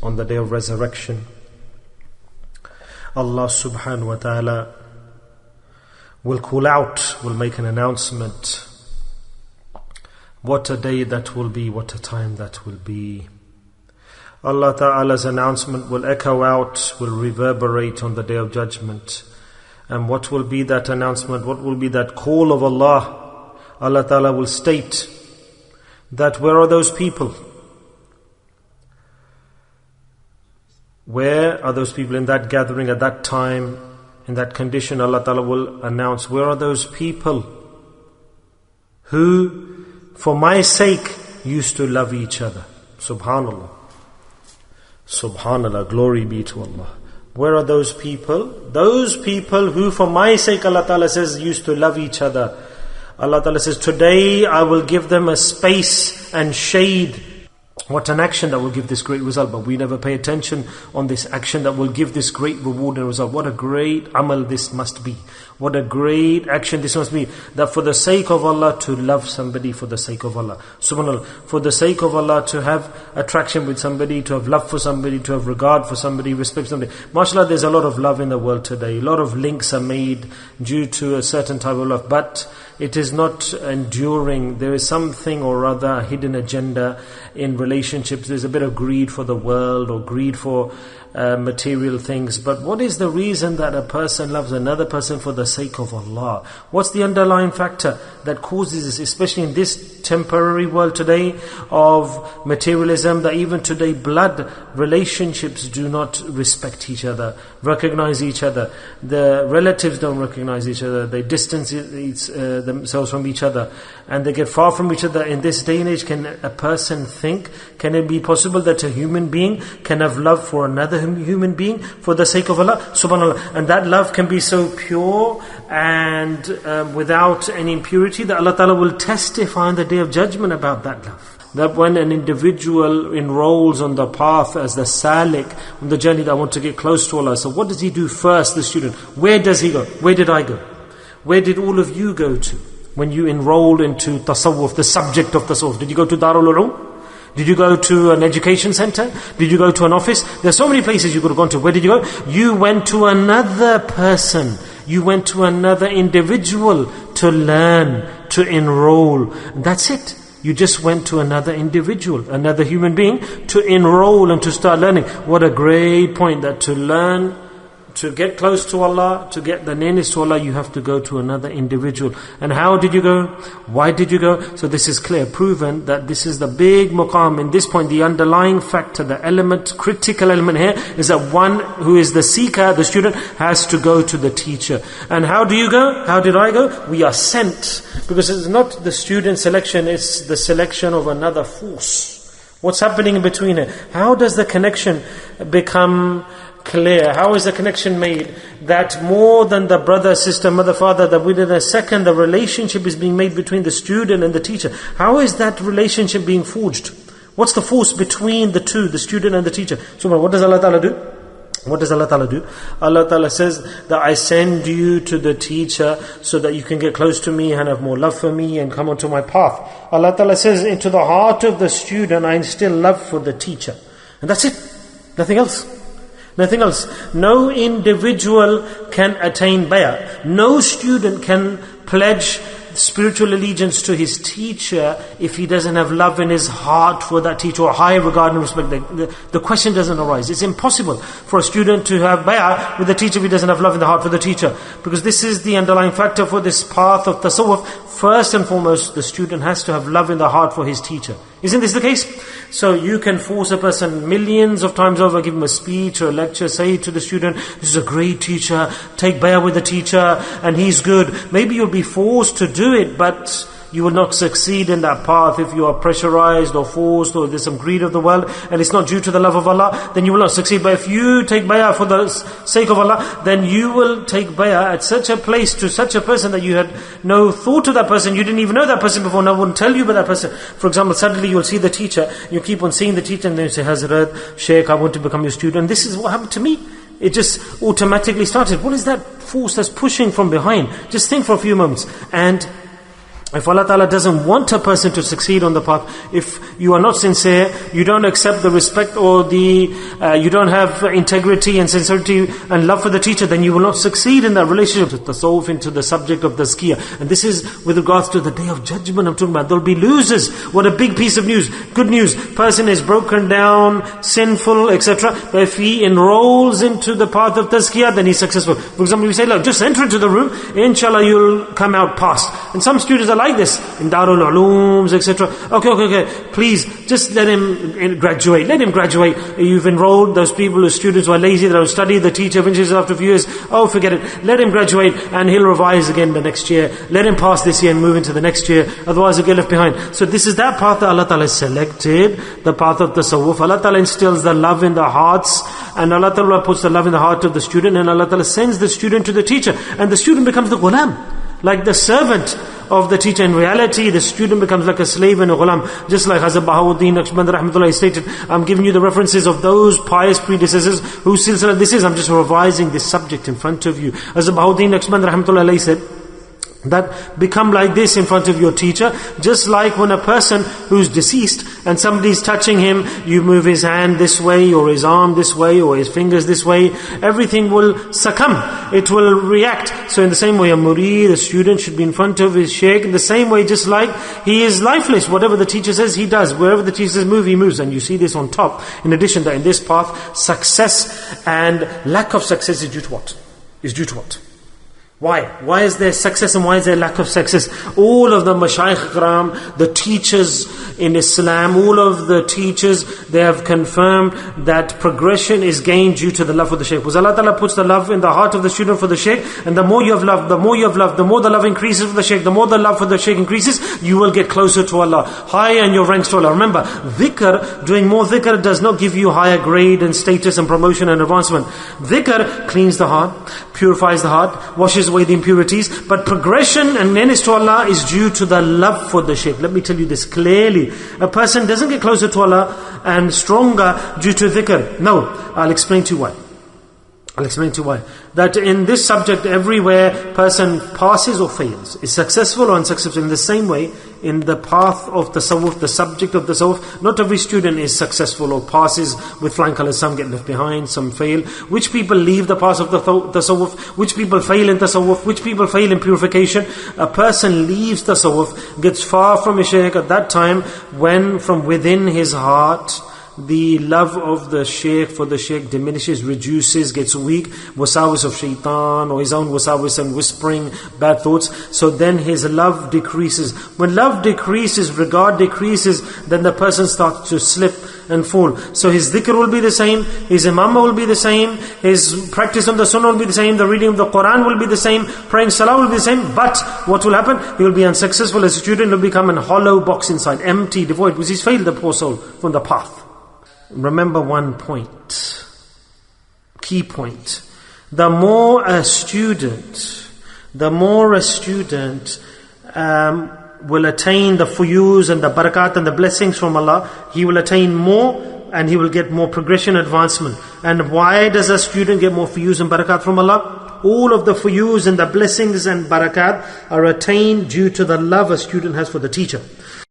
on the day of resurrection, Allah subhanahu wa ta'ala will call out, will make an announcement. What a day that will be, what a time that will be. Allah Ta'ala's announcement will echo out, will reverberate on the day of judgment. And what will be that announcement? What will be that call of Allah? Allah Ta'ala will state that where are those people? Where are those people in that gathering at that time, in that condition? Allah Ta'ala will announce, where are those people who, for my sake, used to love each other? Subhanallah. Subhanallah, glory be to Allah. Where are those people? Those people who for my sake, Allah Ta'ala says, used to love each other. Allah Ta'ala says, today I will give them a space and shade. What an action that will give this great result. But we never pay attention on this action that will give this great reward and result. What a great amal this must be. What a great action this must be. That for the sake of Allah to love somebody, for the sake of Allah. Subhanallah. For the sake of Allah to have attraction with somebody, to have love for somebody, to have regard for somebody, respect for somebody. MashaAllah, there's a lot of love in the world today. A lot of links are made due to a certain type of love. But it is not enduring. There is something or other, a hidden agenda in relationships. There's a bit of greed for the world or greed for material things. But what is the reason that a person loves another person for the sake of Allah? What's the underlying factor that causes this, especially in this temporary world today of materialism, that even today blood relationships do not respect each other, recognize each other. The relatives don't recognize each other. They distance themselves from each other and they get far from each other. In this day and age, can a person think, can it be possible that a human being can have love for another human being for the sake of Allah? Subhanallah. And that love can be so pure and without any impurity that Allah Ta'ala will testify on the day of judgment about that love. That when an individual enrolls on the path as the salik, on the journey that I want to get close to Allah, so what does he do first, the student? Where does he go? Where did I go? Where did all of you go to when you enrolled into tasawwuf, the subject of tasawwuf? Did you go to Darul Ulum? Did you go to an education center? Did you go to an office? There's so many places you could have gone to. Where did you go? You went to another person. You went to another individual to learn, to enroll. That's it. You just went to another individual, another human being to enroll and to start learning. What a great point, that to learn, to get close to Allah, to get the nearness to Allah, you have to go to another individual. And how did you go? Why did you go? So this is clear, proven that this is the big maqam. In this point, the underlying factor, the element, critical element here is that one who is the seeker, the student, has to go to the teacher. And how do you go? How did I go? We are sent. Because it's not the student selection, it's the selection of another force. What's happening in between it? How does the connection become clear? How is the connection made? That more than the brother, sister, mother, father, that within a second the relationship is being made between the student and the teacher. How is that relationship being forged? What's the force between the two, the student and the teacher? So what does Allah Ta'ala do? What does Allah Ta'ala do? Allah Ta'ala says that I send you to the teacher so that you can get close to me and have more love for me and come onto my path. Allah Ta'ala says into the heart of the student I instill love for the teacher. And that's it. Nothing else. Nothing else. No individual can attain bay'ah. No student can pledge spiritual allegiance to his teacher if he doesn't have love in his heart for that teacher or high regard and respect. The question doesn't arise. It's impossible for a student to have bay'ah with the teacher if he doesn't have love in the heart for the teacher. Because this is the underlying factor for this path of tasawwuf. First and foremost, the student has to have love in the heart for his teacher. Isn't this the case? So you can force a person millions of times over, give him a speech or a lecture, say to the student, this is a great teacher, take bay'ah with the teacher, and he's good. Maybe you'll be forced to do it, but you will not succeed in that path if you are pressurized or forced or there's some greed of the world and it's not due to the love of Allah, then you will not succeed. But if you take bay'ah for the sake of Allah, then you will take bay'ah at such a place to such a person that you had no thought of that person, you didn't even know that person before, no one wouldn't tell you about that person. For example, suddenly you will see the teacher, you keep on seeing the teacher and then you say, Hadhrat, Sheikh, I want to become your student. This is what happened to me. It just automatically started. What is that force that's pushing from behind? Just think for a few moments. And If Allah Ta'ala doesn't want a person to succeed on the path, if you are not sincere, you don't accept the respect or you don't have integrity and sincerity and love for the teacher, then you will not succeed in that relationship. To tasawwuf, into the subject of tazkiyah. And this is with regards to the day of judgment I'm talking about. There'll be losers. What a big piece of news. Good news. Person is broken down, sinful, etc. But if he enrolls into the path of tazkiyah, then he's successful. For example, we say, look, just enter into the room, inshallah you'll come out passed. And some students are like this, in Darul Ulooms, etc. Okay, please, just let him graduate. Let him graduate. You've enrolled those people, those students who are lazy, they don't study, the teacher finishes after a few years, oh forget it. Let him graduate and he'll revise again the next year. Let him pass this year and move into the next year, otherwise he'll get left behind. So this is that path that Allah Ta'ala has selected, the path of tasawwuf. Allah Ta'ala instills the love in the hearts, and Allah Ta'ala puts the love in the heart of the student, and Allah Ta'ala sends the student to the teacher, and the student becomes the ghulam, like the servant of the teacher. In reality, the student becomes like a slave and a ghulam. Just like Hazrat Bahauddin Naqshbandi rahmatullah stated, I'm giving you the references of those pious predecessors whose silsila this is. I'm just revising this subject in front of you. Hazrat Bahauddin Naqshbandi rahmatullah said, that become like this in front of your teacher, just like when a person who's deceased and somebody's touching him, you move his hand this way or his arm this way or his fingers this way, everything will succumb, it will react. So in the same way, a murid, a student, should be in front of his sheikh in the same way, just like he is lifeless. Whatever the teacher says, he does. Wherever the teacher says move, he moves. And you see this on top. In addition, that in this path, success and lack of success is due to what? Why? Why is there success and why is there lack of success? All of the mashayikh ikram, the teachers in Islam, all of the teachers, they have confirmed that progression is gained due to the love for the shaykh. Because Allah Ta'ala puts the love in the heart of the student for the shaykh, and the more you have loved, the more the love increases for the shaykh, the more the love for the shaykh increases, you will get closer to Allah, higher in your ranks to Allah. Remember, dhikr, doing more dhikr does not give you higher grade and status and promotion and advancement. Dhikr cleans the heart, purifies the heart, washes away the impurities, but progression and menace to Allah is due to the love for the shaykh. Let me tell you this clearly. A person doesn't get closer to Allah and stronger due to dhikr. No, I'll explain to you why. That in this subject, everywhere person passes or fails, is successful or unsuccessful. In the same way, in the path of tasawwuf, the subject of tasawwuf, not every student is successful or passes with flying colours. Some get left behind, some fail. Which people leave the path of the tasawwuf? Which people fail in tasawwuf? Which people fail in purification? A person leaves tasawwuf, gets far from his shaykh at that time when from within his heart the love of the shaykh for the shaykh diminishes, reduces, gets weak, wasawis of shaitan or his own wasawis and whispering bad thoughts. So then his love decreases. When love decreases, regard decreases, then the person starts to slip and fall. So his dhikr will be the same, his imamah will be the same, his practice on the sunnah will be the same, the reading of the Quran will be the same, praying salah will be the same. But what will happen? He will be unsuccessful as a student, will become a hollow box inside, empty, devoid, because he's failed the poor soul from the path. Remember one point, key point. The more a student will attain the fuyuz and the barakat and the blessings from Allah, he will attain more and he will get more progression, advancement. And why does a student get more fuyuz and barakat from Allah? All of the fuyuz and the blessings and barakat are attained due to the love a student has for the teacher.